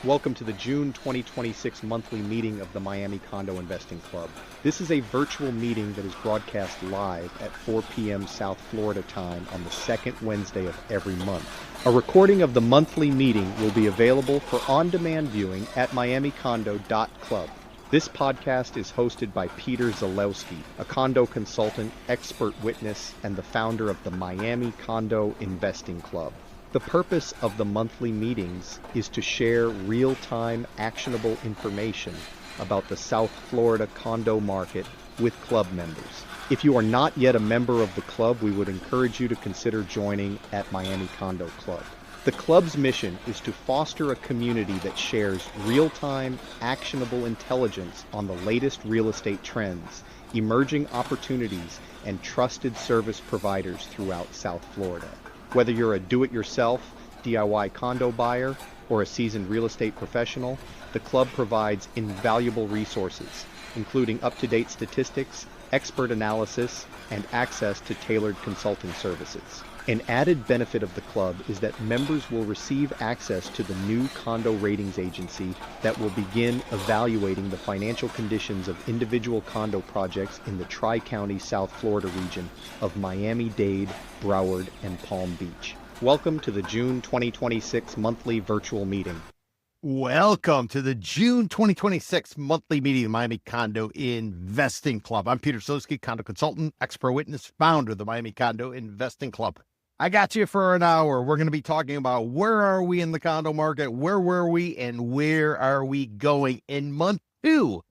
Welcome to the June 2026 monthly meeting of the Miami Condo Investing Club. This is a virtual meeting that is broadcast live at 4 p.m. South Florida time on the second Wednesday of every month. A recording of the monthly meeting will be available for on-demand viewing at miamicondo.club. This podcast is hosted by Peter Zalewski, a condo consultant, expert witness, and the founder of the Miami Condo Investing Club. The purpose of the monthly meetings is to share real-time, actionable information about the South Florida condo market with club members. If you are not yet a member of the club, we would encourage you to consider joining at Miami Condo Club. The club's mission is to foster a community that shares real-time, actionable intelligence on the latest real estate trends, emerging opportunities, and trusted service providers throughout South Florida. Whether you're a do-it-yourself, DIY condo buyer, or a seasoned real estate professional, the club provides invaluable resources, including up-to-date statistics, expert analysis, and access to tailored consulting services. An added benefit of the club is that members will receive access to the new condo ratings agency that will begin evaluating the financial conditions of individual condo projects in the Tri-County South Florida region of Miami-Dade, Broward, and Palm Beach. Welcome to the June 2026 monthly virtual meeting. Welcome to the June 2026 monthly meeting of Miami Condo Investing Club. I'm Peter Zalewski, condo consultant, expert witness, founder of the Miami Condo Investing Club. I got you for an hour. We're going to be talking about where are we in the condo market, where were we, and where are we going in month 2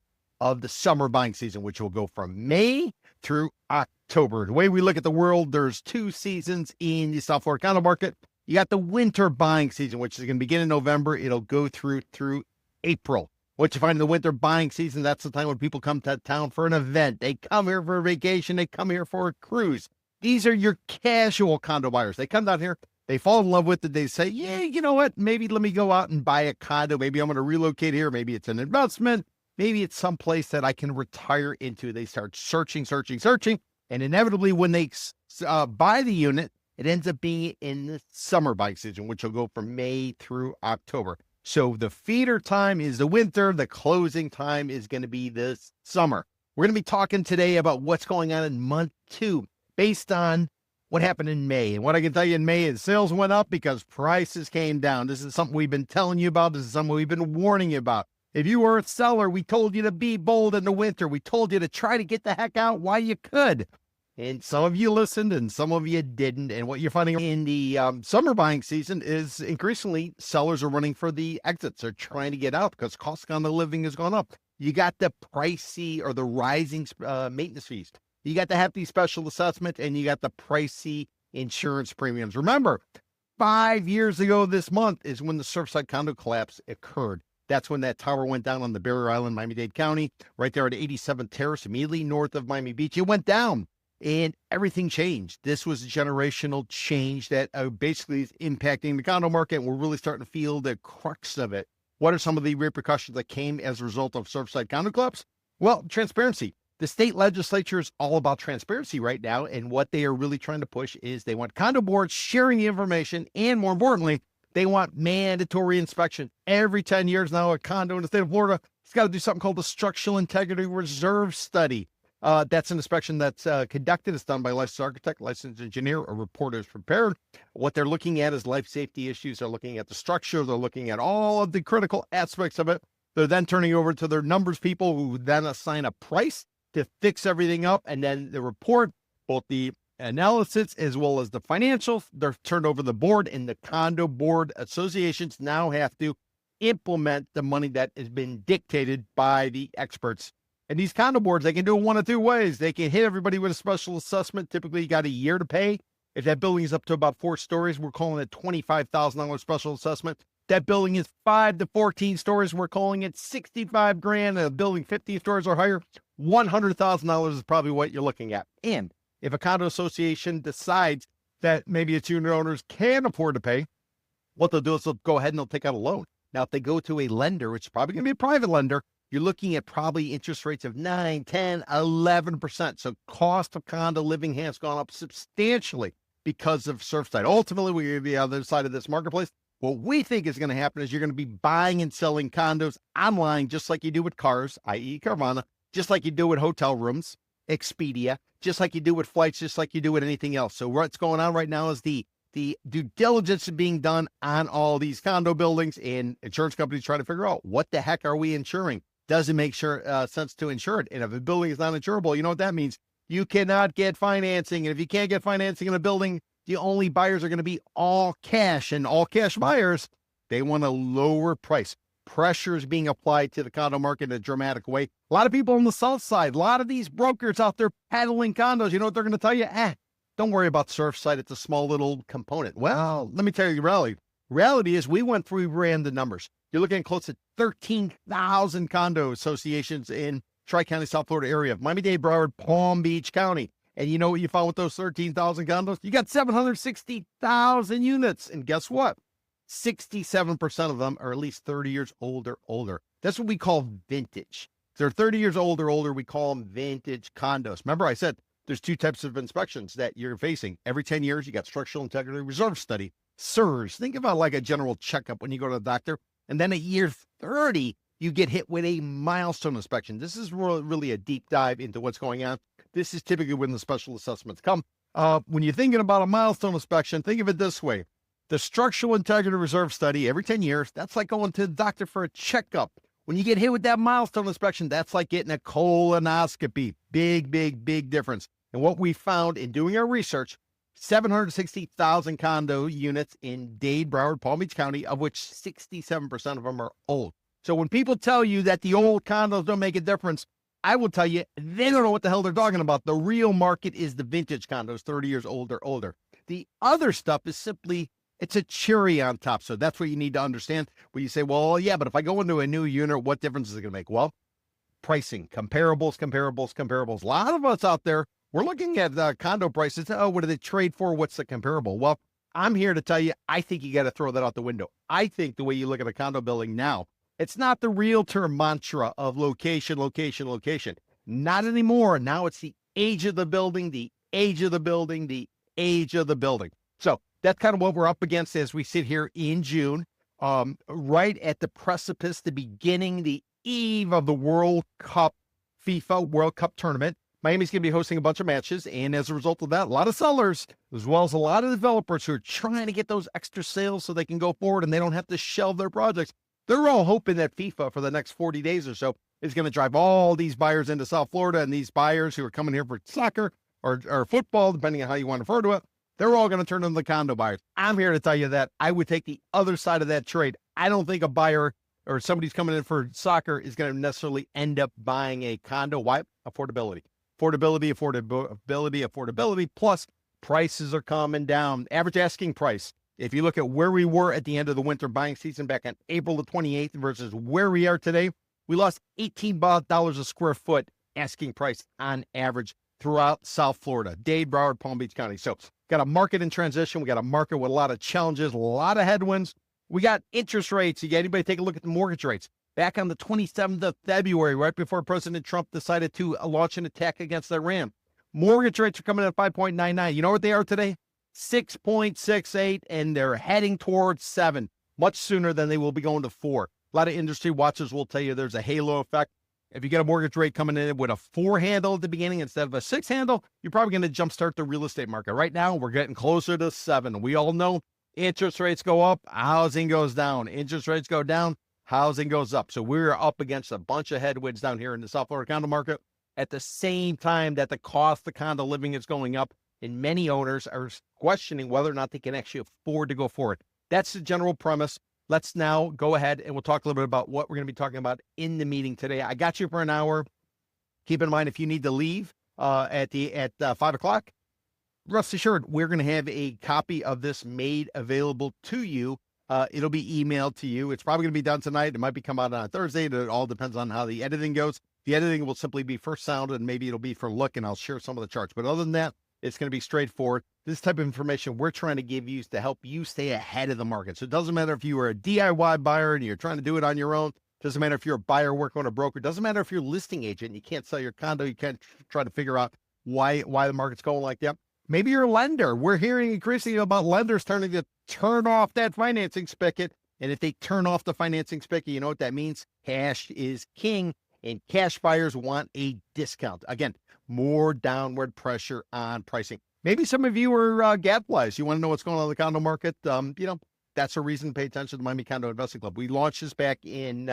of the summer buying season, which will go from May through October. The way we look at the world, there's 2 seasons in the South Florida condo market. You got the winter buying season, which is going to begin in November. It'll go through April. What you find in the winter buying season, that's the time when people come to town for an event. They come here for a vacation. They come here for a cruise. These are your casual condo buyers. They come down here. They fall in love with it. They say, yeah, you know what? Maybe let me go out and buy a condo. Maybe I'm going to relocate here. Maybe it's an investment. Maybe it's someplace that I can retire into. They start searching. And inevitably, when they buy the unit, it ends up being in the summer buying season, which will go from May through October. So the feeder time is the winter. The closing time is going to be the summer. We're going to be talking today about what's going on in month 2 based on what happened in May. And what I can tell you in May is sales went up because prices came down. This is something we've been telling you about. This is something we've been warning you about. If you were a seller, we told you to be bold in the winter. We told you to try to get the heck out while you could. And some of you listened and some of you didn't. And what you're finding in the summer buying season is increasingly sellers are running for the exits. They're trying to get out because cost of living has gone up. You got the pricey or the rising maintenance fees. You got the hefty special assessment and you got the pricey insurance premiums. Remember, 5 years ago this month is when the Surfside condo collapse occurred. That's when that tower went down on the Barrier Island, Miami-Dade County, right there at 87th Terrace, immediately north of Miami Beach. It went down. And everything changed. This was a generational change that basically is impacting the condo market. We're really starting to feel the crux of it. What are some of the repercussions that came as a result of Surfside condo collapse? Well, transparency. The state legislature is all about transparency right now. And what they are really trying to push is they want condo boards sharing the information. And more importantly, they want mandatory inspection. Every 10 years now, a condo in the state of Florida has got to do something called the Structural Integrity Reserve Study. That's an inspection that's conducted. It's done by a licensed architect, licensed engineer, or report is prepared. What they're looking at is life safety issues. They're looking at the structure. They're looking at all of the critical aspects of it. They're then turning over to their numbers people who then assign a price to fix everything up. And then the report, both the analysis as well as the financials, they're turned over to the board, and the condo board associations now have to implement the money that has been dictated by the experts. And these condo boards, they can do it one of 2 ways. They can hit everybody with a special assessment. Typically, you got a year to pay. If that building is up to about 4 stories, we're calling it $25,000 special assessment. That building is 5 to 14 stories. We're calling it $65,000. A building 15 stories or higher, $100,000 is probably what you're looking at. And if a condo association decides that maybe its unit owners can afford to pay, what they'll do is they'll go ahead and they'll take out a loan. Now, if they go to a lender, which is probably going to be a private lender, you're looking at probably interest rates of 9, 10, 11%. So cost of condo living has gone up substantially because of Surfside. Ultimately, we're the other side of this marketplace. What we think is going to happen is you're going to be buying and selling condos online, just like you do with cars, i.e. Carvana, just like you do with hotel rooms, Expedia, just like you do with flights, just like you do with anything else. So what's going on right now is the due diligence being done on all these condo buildings, and insurance companies trying to figure out what the heck are we insuring? Does it make sense to insure it? And if a building is not insurable, you know what that means? You cannot get financing. And if you can't get financing in a building, the only buyers are going to be all cash, and all cash buyers, they want a lower price. Pressure is being applied to the condo market in a dramatic way. A lot of people on the south side, a lot of these brokers out there peddling condos, you know what they're going to tell you? Don't worry about Surfside. It's a small little component. Well, let me tell you the reality. Reality is we ran the numbers. You're looking at close to 13,000 condo associations in Tri-County, South Florida area, Miami-Dade, Broward, Palm Beach County. And you know what you found with those 13,000 condos? You got 760,000 units. And guess what? 67% of them are at least 30 years old or older. That's what we call vintage. If they're 30 years old or older, we call them vintage condos. Remember I said there's two types of inspections that you're facing. Every 10 years, you got structural integrity reserve study, SIRS. Think about like a general checkup when you go to the doctor. And then at year 30, you get hit with a milestone inspection. This is really a deep dive into what's going on. This is typically when the special assessments come. When you're thinking about a milestone inspection, think of it this way. The structural integrity reserve study every 10 years, that's like going to the doctor for a checkup. When you get hit with that milestone inspection, that's like getting a colonoscopy. Big difference. And what we found in doing our research, 760,000 condo units in Dade, Broward, Palm Beach County, of which 67% of them are old. So when people tell you that the old condos don't make a difference, I will tell you, they don't know what the hell they're talking about. The real market is the vintage condos, 30 years old or older. The other stuff is simply, it's a cherry on top. So that's what you need to understand. Where you say, well, yeah, but if I go into a new unit, what difference is it going to make? Well, pricing, comparables. A lot of us out there, we're looking at condo prices. Oh, what do they trade for? What's the comparable? Well, I'm here to tell you, I think you got to throw that out the window. I think the way you look at a condo building now, it's not the realtor mantra of location. Not anymore. Now it's the age of the building, the age of the building. So that's kind of what we're up against as we sit here in June, right at the precipice, the beginning, the eve of the World Cup, FIFA World Cup tournament. Miami's going to be hosting a bunch of matches, and as a result of that, a lot of sellers, as well as a lot of developers who are trying to get those extra sales so they can go forward and they don't have to shelve their projects. They're all hoping that FIFA for the next 40 days or so is going to drive all these buyers into South Florida, and these buyers who are coming here for soccer or football, depending on how you want to refer to it, they're all going to turn into the condo buyers. I'm here to tell you that I would take the other side of that trade. I don't think a buyer or somebody's coming in for soccer is going to necessarily end up buying a condo. Why? Affordability, plus prices are coming down. Average asking price. If you look at where we were at the end of the winter buying season back on April the 28th versus where we are today, we lost $18 a square foot asking price on average throughout South Florida, Dade, Broward, Palm Beach County. So got a market in transition. We got a market with a lot of challenges, a lot of headwinds. We got interest rates. You got anybody take a look at the mortgage rates. Back on the 27th of February, right before President Trump decided to launch an attack against Iran, mortgage rates are coming in at 5.99. You know what they are today? 6.68, and they're heading towards 7 much sooner than they will be going to 4. A lot of industry watchers will tell you there's a halo effect. If you get a mortgage rate coming in with a 4 handle at the beginning instead of a 6 handle, you're probably going to jumpstart the real estate market. Right now, we're getting closer to 7. We all know interest rates go up, housing goes down. Interest rates go down, housing goes up. So we're up against a bunch of headwinds down here in the South Florida condo market at the same time that the cost of condo living is going up, and many owners are questioning whether or not they can actually afford to go forward. That's the general premise. Let's now go ahead and we'll talk a little bit about what we're going to be talking about in the meeting today. I got you for an hour. Keep in mind, if you need to leave at 5 o'clock, rest assured, we're going to have a copy of this made available to you. It'll be emailed to you. It's probably going to be done tonight. It might be come out on Thursday. It all depends on how the editing goes. The editing will simply be for sound, and maybe it'll be for look, and I'll share some of the charts. But other than that, it's going to be straightforward. This type of information we're trying to give you is to help you stay ahead of the market. So it doesn't matter if you are a DIY buyer and you're trying to do it on your own. Doesn't matter if you're a buyer working on a broker. Doesn't matter if you're a listing agent and you can't sell your condo. You can't try to figure out why the market's going like that. Maybe you're a lender. We're hearing increasingly about lenders turn off that financing spigot. And if they turn off the financing spigot, you know what that means? Cash is king, and cash buyers want a discount. Again, more downward pressure on pricing. Maybe some of you are gadflies. You want to know what's going on in the condo market? That's a reason to pay attention to the Miami Condo Investing Club. We launched this back in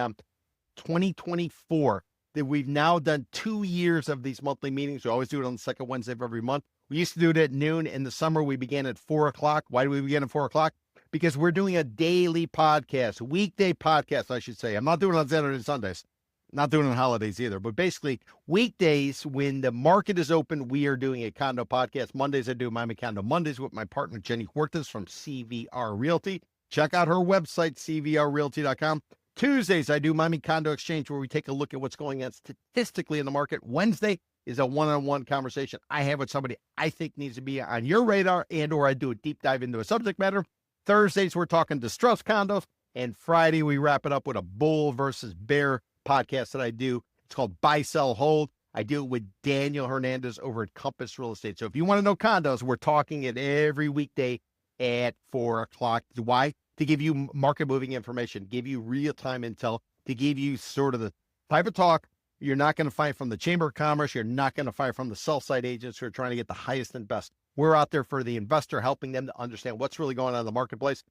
2024. That we've now done 2 years of these monthly meetings. We always do it on the second Wednesday of every month. We used to do it at noon. In the summer, we began at 4 o'clock. Why do we begin at 4 o'clock? Because we're doing a daily podcast, weekday podcast, I should say. I'm not doing it on Saturdays and Sundays. Not doing it on holidays either. But basically, weekdays, when the market is open, we are doing a condo podcast. Mondays, I do Miami Condo Mondays with my partner, Jenny Huertas from CVR Realty. Check out her website, cvrrealty.com. Tuesdays, I do Miami Condo Exchange, where we take a look at what's going on statistically in the market. Wednesday is a one-on-one conversation I have with somebody I think needs to be on your radar, or I do a deep dive into a subject matter. Thursdays, we're talking distressed condos. And Friday, we wrap it up with a bull versus bear podcast that I do. It's called Buy, Sell, Hold. I do it with Daniel Hernandez over at Compass Real Estate. So if you want to know condos, we're talking it every weekday at 4 o'clock. Why? To give you market moving information, give you real-time intel, to give you sort of the type of talk you're not going to find from the Chamber of Commerce. You're not going to find from the sell-side agents who are trying to get the highest and best. We're out there for the investor, helping them to understand what's really going on in the marketplace.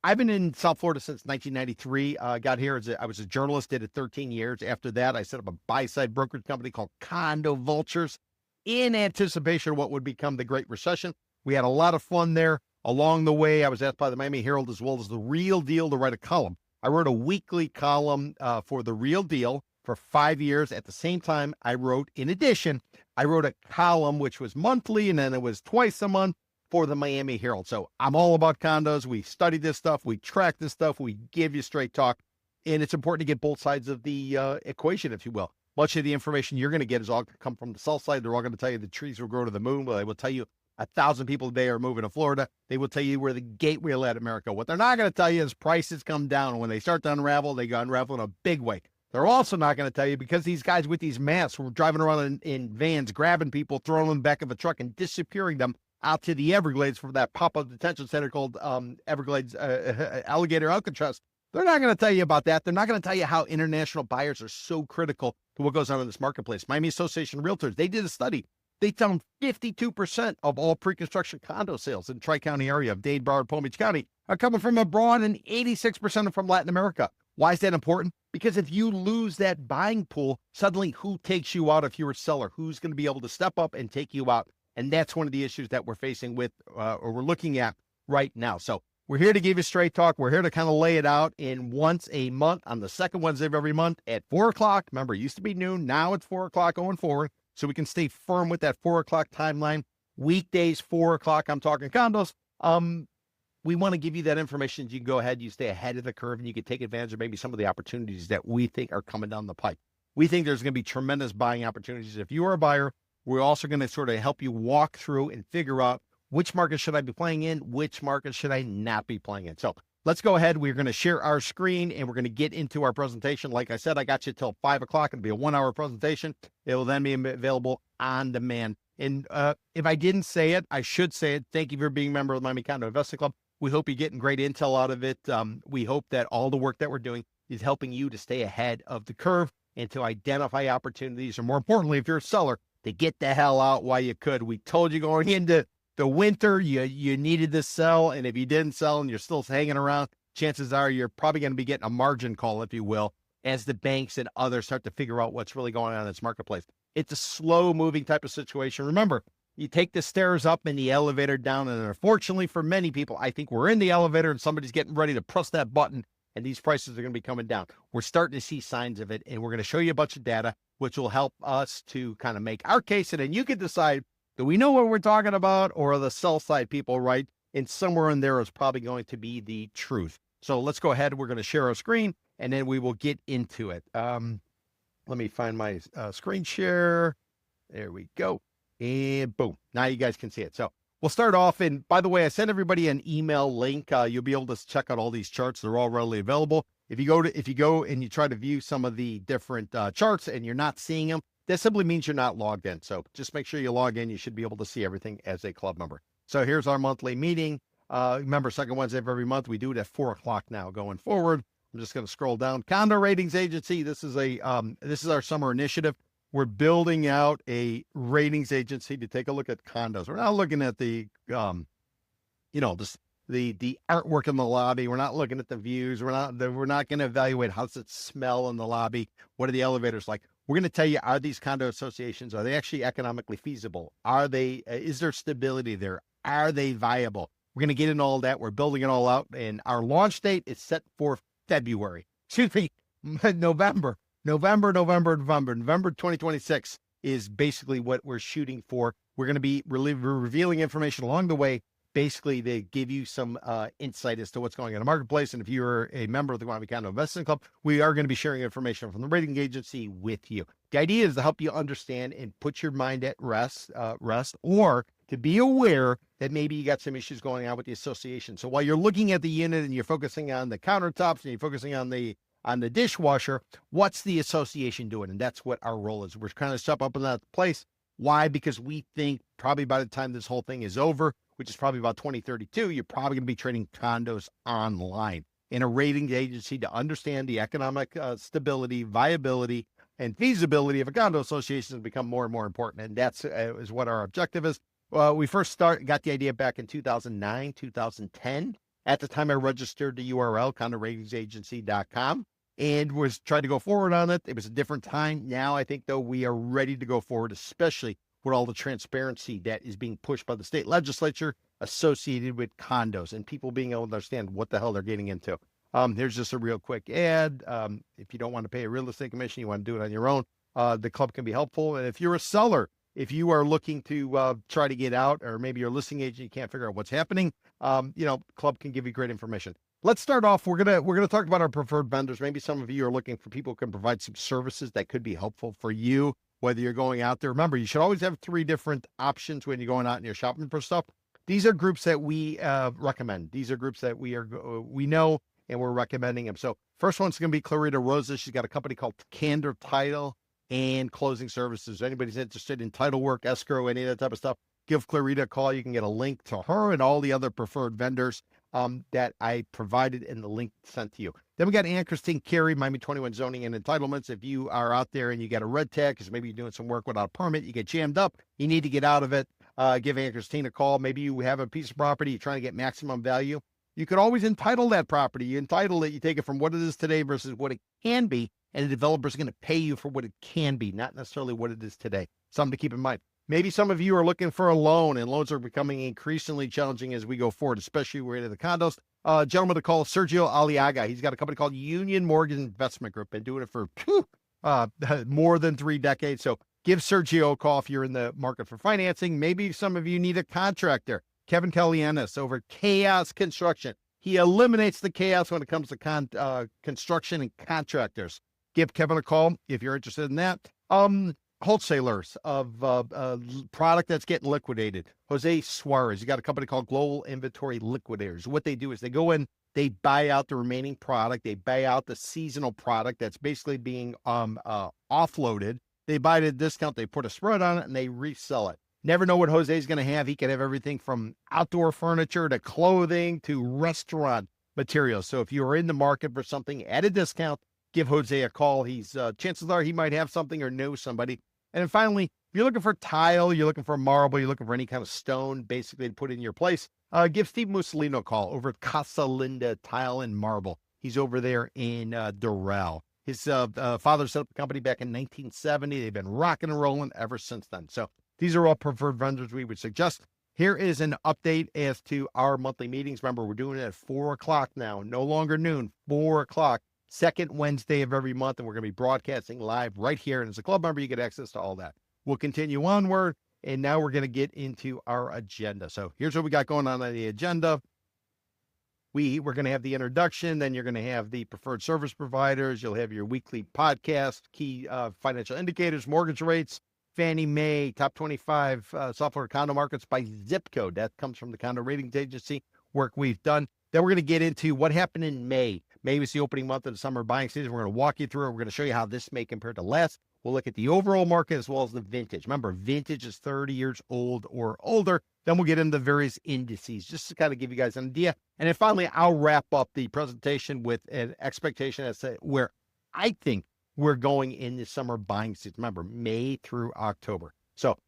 I've been in South Florida since 1993. Got here I was a journalist, did it 13 years. After that, I set up a buy-side brokerage company called Condo Vultures in anticipation of what would become the Great Recession. We had a lot of fun there. Along the way, I was asked by the Miami Herald as well as The Real Deal to write a column. I wrote a weekly column for The Real Deal for 5 years. At the same time, in addition, I wrote a column which was monthly, and then it was twice a month for the Miami Herald. So I'm all about condos. We study this stuff. We track this stuff. We give you straight talk. And it's important to get both sides of the equation, if you will. Much of the information you're going to get is all going to come from the sell side. They're all going to tell you the trees will grow to the moon. Well, they will tell you 1,000 people a day are moving to Florida. They will tell you where the gateway at America. What they're not going to tell you is prices come down. And when they start to unravel, they unravel in a big way. They're also not going to tell you, because these guys with these masks were driving around in vans, grabbing people, throwing them back of a truck and disappearing them out to the Everglades from that pop-up detention center called Everglades Alligator Alcatraz. They're not going to tell you about that. They're not going to tell you how international buyers are so critical to what goes on in this marketplace. Miami Association of Realtors, they did a study. They found 52% of all pre-construction condo sales in Tri-County area of Dade, Broward, Palm Beach County are coming from abroad, and 86% are from Latin America. Why is that important? Because if you lose that buying pool, suddenly who takes you out if you're a seller? Who's going to be able to step up and take you out? And that's one of the issues that we're facing with, or we're looking at right now. So we're here to give you straight talk. We're here to kind of lay it out in once a month on the second Wednesday of every month at 4 o'clock. Remember, it used to be noon. Now it's 4 o'clock going forward. So we can stay firm with that 4 o'clock timeline. Weekdays, 4 o'clock, I'm talking condos. We want to give you that information. You can go ahead, you stay ahead of the curve, and you can take advantage of maybe some of the opportunities that we think are coming down the pipe. We think there's going to be tremendous buying opportunities. If you are a buyer, we're also going to sort of help you walk through and figure out which market should I be playing in, which market should I not be playing in. So let's go ahead. We're going to share our screen, and we're going to get into our presentation. Like I said, I got you till 5 o'clock. It'll be a 1-hour presentation. It will then be available on demand. And if I didn't say it, I should say it. Thank you for being a member of the Miami Condo Investing Club. We hope you're getting great intel out of it. We hope that all the work that we're doing is helping you to stay ahead of the curve and to identify opportunities, or more importantly, if you're a seller, to get the hell out while you could. We told you going into the winter, you needed to sell, and if you didn't sell and you're still hanging around, chances are you're probably going to be getting a margin call, if you will, as the banks and others start to figure out what's really going on in this marketplace. It's a slow-moving type of situation. Remember, you take the stairs up and the elevator down, and unfortunately for many people, I think we're in the elevator and somebody's getting ready to press that button, and these prices are going to be coming down. We're starting to see signs of it, and we're going to show you a bunch of data, which will help us to kind of make our case, and then you can decide, do we know what we're talking about, or are the sell side people right? And somewhere in there is probably going to be the truth. So let's go ahead. We're going to share our screen, and then we will get into it. Let me find my screen share. There we go. And boom, now you guys can see it. So we'll start off. And by the way, I sent everybody an email link. You'll be able to check out all these charts. They're all readily available. If you go and you try to view some of the different charts and you're not seeing them, That simply means you're not logged in. So just make sure you log in. You should be able to see everything as a club member. So here's our monthly meeting. Remember, second Wednesday of every month. We do it at 4 o'clock now going forward. I'm just going to scroll down. Condo Ratings Agency. This is our summer initiative. We're building out a ratings agency to take a look at condos. We're not looking at the the artwork in the lobby. We're not looking at the views. We're not going to evaluate how does it smell in the lobby. What are the elevators like? We're going to tell you, are these condo associations, are they actually economically feasible? Is there stability there? Are they viable? We're going to get into all that. We're building it all out. And our launch date is set for February. Excuse me, November 2026 is basically what we're shooting for. We're going to be revealing information along the way. Basically, they give you some insight as to what's going on in the marketplace. And if you're a member of the Miami Condo Investing Club, we are going to be sharing information from the rating agency with you. The idea is to help you understand and put your mind at rest, or to be aware that maybe you got some issues going on with the association. So while you're looking at the unit and you're focusing on the countertops and you're focusing on the dishwasher, what's the association doing? And that's what our role is. We're kind of step up in that place. Why? Because we think probably by the time this whole thing is over, which is probably about 2032, you're probably going to be trading condos online in a rating agency to understand the economic stability, viability, and feasibility of a condo association has become more and more important. And that's is what our objective is. We first got the idea back in 2009, 2010. At the time, I registered the URL, condoratingsagency.com, and was trying to go forward on it. It was a different time. Now, I think, though, we are ready to go forward, especially with all the transparency that is being pushed by the state legislature associated with condos and people being able to understand what the hell they're getting into. Here's just a real quick ad. If you don't want to pay a real estate commission, you want to do it on your own, the club can be helpful. And if you're a seller, if you are looking to try to get out, or maybe you're a listing agent, you can't figure out what's happening, club can give you great information. Let's start off. We're gonna talk about our preferred vendors. Maybe some of you are looking for people who can provide some services that could be helpful for you, whether you're going out there. Remember, you should always have 3 different options when you're going out and you're shopping for stuff. These are groups that we recommend. These are groups that we know and we're recommending them. So first one's going to be Clarita Rosa. She's got a company called Candor Title and Closing Services. Anybody's interested in title work, escrow, any of that type of stuff, give Clarita a call. You can get a link to her and all the other preferred vendors that I provided in the link sent to you. Then we got Ann Christine Carey, Miami 21 Zoning and Entitlements. If you are out there and you got a red tag because maybe you're doing some work without a permit, you get jammed up, you need to get out of it, give Ann Christine a call. Maybe you have a piece of property, you're trying to get maximum value. You could always entitle that property. You entitle it, you take it from what it is today versus what it can be, and the developer is going to pay you for what it can be, not necessarily what it is today. Something to keep in mind. Maybe some of you are looking for a loan, and loans are becoming increasingly challenging as we go forward, especially related to condos. Gentleman to call, Sergio Aliaga. He's got a company called Union Mortgage Investment Group, been doing it for more than 3 decades. So give Sergio a call if you're in the market for financing. Maybe some of you need a contractor. Kevin Kellyanis over Chaos Construction. He eliminates the chaos when it comes to construction and contractors. Give Kevin a call if you're interested in that. Wholesalers of product that's getting liquidated. Jose Suarez, you got a company called Global Inventory Liquidators. What they do is they go in, they buy out the remaining product, they buy out the seasonal product that's basically being offloaded. They buy it at a discount, they put a spread on it, and they resell it. Never know what Jose's going to have. He can have everything from outdoor furniture to clothing to restaurant materials. So if you are in the market for something at a discount, give Jose a call. He's chances are he might have something or know somebody. And then finally, if you're looking for tile, you're looking for marble, you're looking for any kind of stone basically to put in your place, give Steve Mussolino a call over at Casa Linda Tile and Marble. He's over there in Doral. His father set up the company back in 1970. They've been rocking and rolling ever since then. So these are all preferred vendors we would suggest. Here is an update as to our monthly meetings. Remember, we're doing it at 4 o'clock now, no longer noon, 4 o'clock. Second Wednesday of every month, and we're going to be broadcasting live right here. And as a club member, you get access to all that. We'll continue onward, and now we're going to get into our agenda. So here's what we got going on the agenda. We're going to have the introduction, then you're going to have the preferred service providers. You'll have your weekly podcast, key financial indicators, mortgage rates, Fannie Mae, top 25 software condo markets by zip code. That comes from the Condo Ratings Agency work we've done. Then we're going to get into what happened in May. May was the opening month of the summer buying season. We're going to walk you through it. We're going to show you how this may compare to last. We'll look at the overall market as well as the vintage. Remember, vintage is 30 years old or older. Then we'll get into various indices just to kind of give you guys an idea. And then finally, I'll wrap up the presentation with an expectation as to where I think we're going in the summer buying season. Remember, May through October. So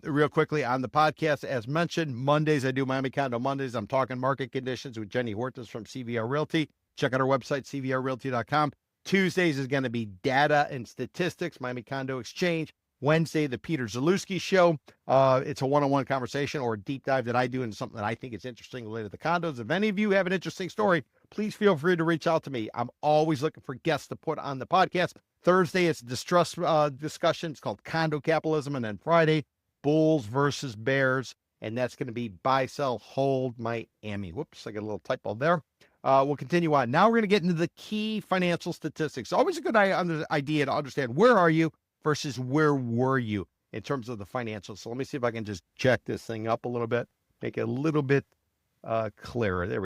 real quickly on the podcast, as mentioned, Mondays, I do Miami Condo Mondays. I'm talking market conditions with Jenny Hortons from CVR Realty. Check out our website, cvrrealty.com. Tuesdays is going to be data and statistics, Miami Condo Exchange. Wednesday, the Peter Zalewski Show. It's a one-on-one conversation or a deep dive that I do into something that I think is interesting related to condos. If any of you have an interesting story, please feel free to reach out to me. I'm always looking for guests to put on the podcast. Thursday, it's distrust discussion. It's called Condo Capitalism. And then Friday, Bulls versus Bears. And that's going to be buy, sell, hold Miami. Whoops, I got a little typo there. We'll continue on. Now we're going to get into the key financial statistics. Always a good idea to understand where are you versus where were you in terms of the financials. So let me see if I can just check this thing up a little bit, make it a little bit clearer. There we go.